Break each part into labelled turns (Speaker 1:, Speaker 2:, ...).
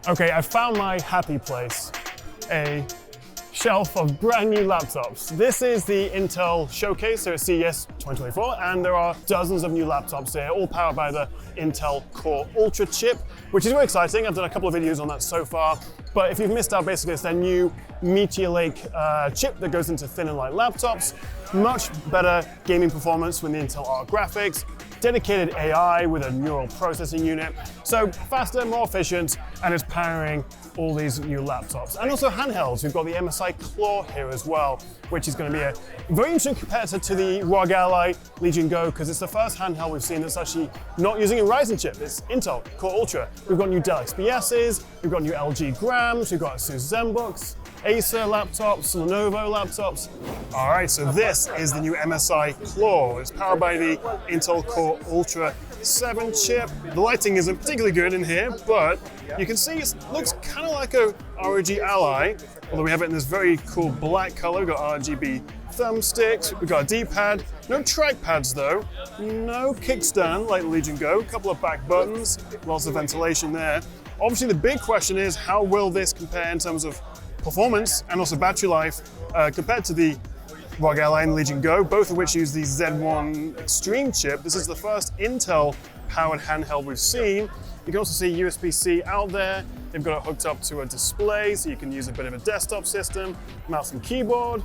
Speaker 1: Okay, I found my happy place, a shelf of brand new laptops. This is the Intel showcase here at CES 2024, and there are dozens of new laptops here, all powered by the Intel Core Ultra chip, which is very exciting. I've done a couple of videos on that so far, but if you've missed out, basically it's their new Meteor Lake chip that goes into thin and light laptops. Much better gaming performance with the Intel Arc graphics, dedicated AI with a neural processing unit, so faster, more efficient, and it's powering all these new laptops. And also handhelds, we've got the MSI Claw here as well, which is going to be a very interesting competitor to the ROG Ally Legion Go, because it's the first handheld we've seen that's actually not using a Ryzen chip. It's Intel Core Ultra. We've got new Dell XPSs, we've got new LG Grams, we've got ASUS Zenbooks, Acer laptops, Lenovo laptops. All right, so this is the new MSI Claw. It's powered by the Intel Core Ultra 7 chip. The lighting isn't particularly good in here, but you can see it looks kind of like a ROG Ally, although we have it in this very cool black color. We've got RGB thumbsticks, we've got a D-pad, no trackpads though, no kickstand like the Legion Go, a couple of back buttons, lots of ventilation there. Obviously the big question is, how will this compare in terms of performance and also battery life compared to the ROG Ally and Legion Go, both of which use the Z1 Extreme chip. This is the first Intel-powered handheld we've seen. You can also see USB-C out there. They've got it hooked up to a display, so you can use a bit of a desktop system, mouse and keyboard.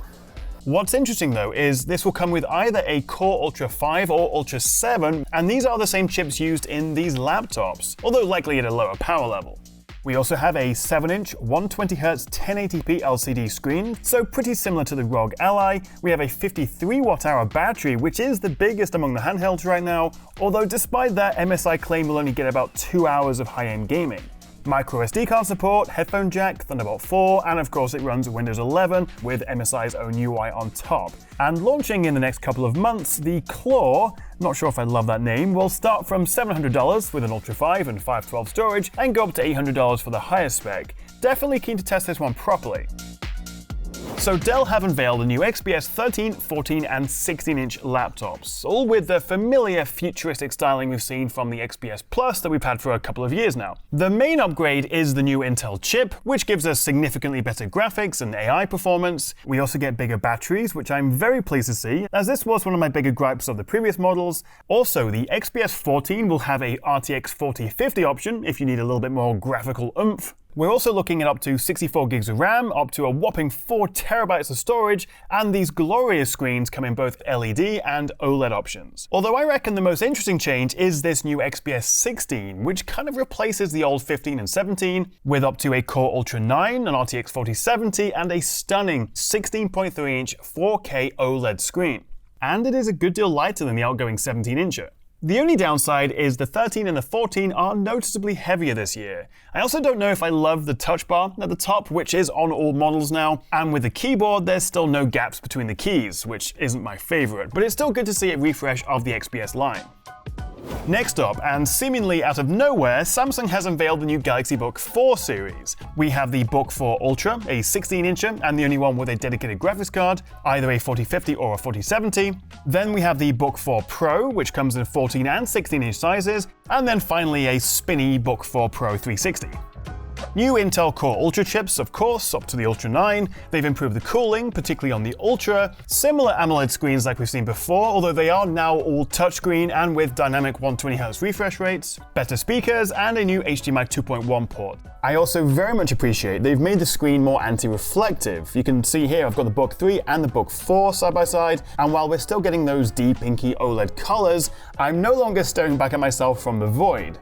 Speaker 1: What's interesting though is this will come with either a Core Ultra 5 or Ultra 7, and these are the same chips used in these laptops, although likely at a lower power level. We also have a 7-inch 120Hz 1080p LCD screen, so pretty similar to the ROG Ally. We have a 53 watt-hour battery, which is the biggest among the handhelds right now, although despite that, MSI claim will only get about 2 hours of high-end gaming. Micro SD card support, headphone jack, Thunderbolt 4, and of course it runs Windows 11 with MSI's own UI on top. And launching in the next couple of months, the Claw, not sure if I love that name, will start from $700 with an Ultra 5 and 512 storage and go up to $800 for the higher spec. Definitely keen to test this one properly. So Dell have unveiled the new XPS 13, 14 and 16-inch laptops, all with the familiar futuristic styling we've seen from the XPS Plus that we've had for a couple of years now. The main upgrade is the new Intel chip, which gives us significantly better graphics and AI performance. We also get bigger batteries, which I'm very pleased to see, as this was one of my bigger gripes of the previous models. Also, the XPS 14 will have a RTX 4050 option if you need a little bit more graphical oomph. We're also looking at up to 64 gigs of RAM, up to a whopping 4 terabytes of storage, and these glorious screens come in both LED and OLED options. Although I reckon the most interesting change is this new XPS 16, which kind of replaces the old 15 and 17, with up to a Core Ultra 9, an RTX 4070, and a stunning 16.3-inch 4K OLED screen. And it is a good deal lighter than the outgoing 17-incher. The only downside is the 13 and the 14 are noticeably heavier this year. I also don't know if I love the touch bar at the top, which is on all models now, and with the keyboard there's still no gaps between the keys, which isn't my favorite, but it's still good to see a refresh of the XPS line. Next up, and seemingly out of nowhere, Samsung has unveiled the new Galaxy Book 4 series. We have the Book 4 Ultra, a 16-incher, and the only one with a dedicated graphics card, either a 4050 or a 4070. Then we have the Book 4 Pro, which comes in 14 and 16-inch sizes, and then finally a spinny Book 4 Pro 360. New Intel Core Ultra chips, of course, up to the Ultra 9. They've improved the cooling, particularly on the Ultra. Similar AMOLED screens like we've seen before, although they are now all touchscreen and with dynamic 120Hz refresh rates. Better speakers, and a new HDMI 2.1 port. I also very much appreciate they've made the screen more anti-reflective. You can see here I've got the Book 3 and the Book 4 side by side, and while we're still getting those deep inky OLED colors, I'm no longer staring back at myself from the void.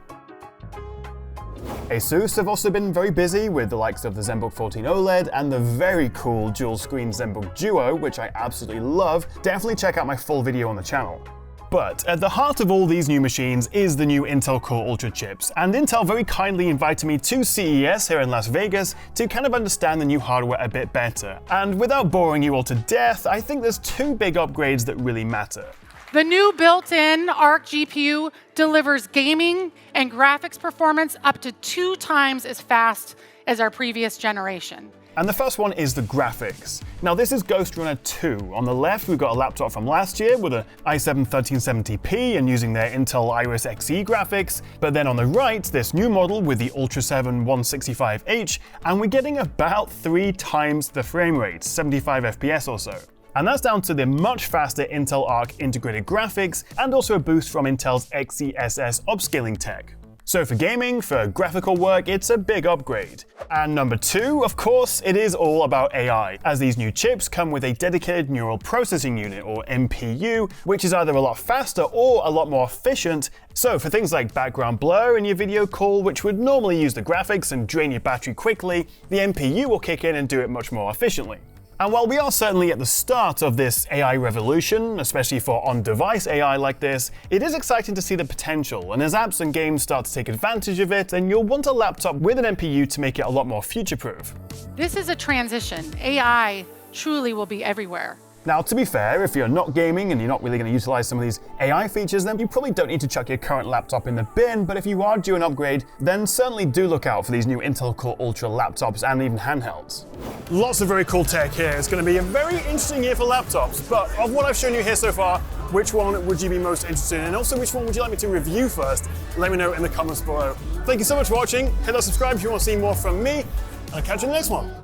Speaker 1: ASUS have also been very busy with the likes of the Zenbook 14 OLED and the very cool dual-screen Zenbook Duo, which I absolutely love. Definitely check out my full video on the channel. But at the heart of all these new machines is the new Intel Core Ultra chips, and Intel very kindly invited me to CES here in Las Vegas to kind of understand the new hardware a bit better. And without boring you all to death, I think there's two big upgrades that really matter.
Speaker 2: The new built-in Arc GPU delivers gaming and graphics performance up to 2 times as fast as our previous generation.
Speaker 1: And the first one is the graphics. Now this is Ghost Runner 2. On the left, we've got a laptop from last year with an i7 1370p and using their Intel Iris Xe graphics. But then on the right, this new model with the Ultra 7 165H, and we're getting about 3 times the frame rate, 75 FPS or so. And that's down to the much faster Intel Arc integrated graphics and also a boost from Intel's XeSS upscaling tech. So for gaming, for graphical work, it's a big upgrade. And number 2, of course, it is all about AI, as these new chips come with a dedicated neural processing unit, or NPU, which is either a lot faster or a lot more efficient. So for things like background blur in your video call, which would normally use the graphics and drain your battery quickly, the NPU will kick in and do it much more efficiently. And while we are certainly at the start of this AI revolution, especially for on-device AI like this, it is exciting to see the potential, and as apps and games start to take advantage of it, then you'll want a laptop with an NPU to make it a lot more future-proof.
Speaker 2: This is a transition. AI truly will be everywhere.
Speaker 1: Now, to be fair, if you're not gaming and you're not really going to utilize some of these AI features, then you probably don't need to chuck your current laptop in the bin, but if you are due an upgrade, then certainly do look out for these new Intel Core Ultra laptops and even handhelds. Lots of very cool tech here. It's going to be a very interesting year for laptops, but of what I've shown you here so far, which one would you be most interested in? And also, which one would you like me to review first? Let me know in the comments below. Thank you so much for watching. Hit that subscribe if you want to see more from me, and I'll catch you in the next one.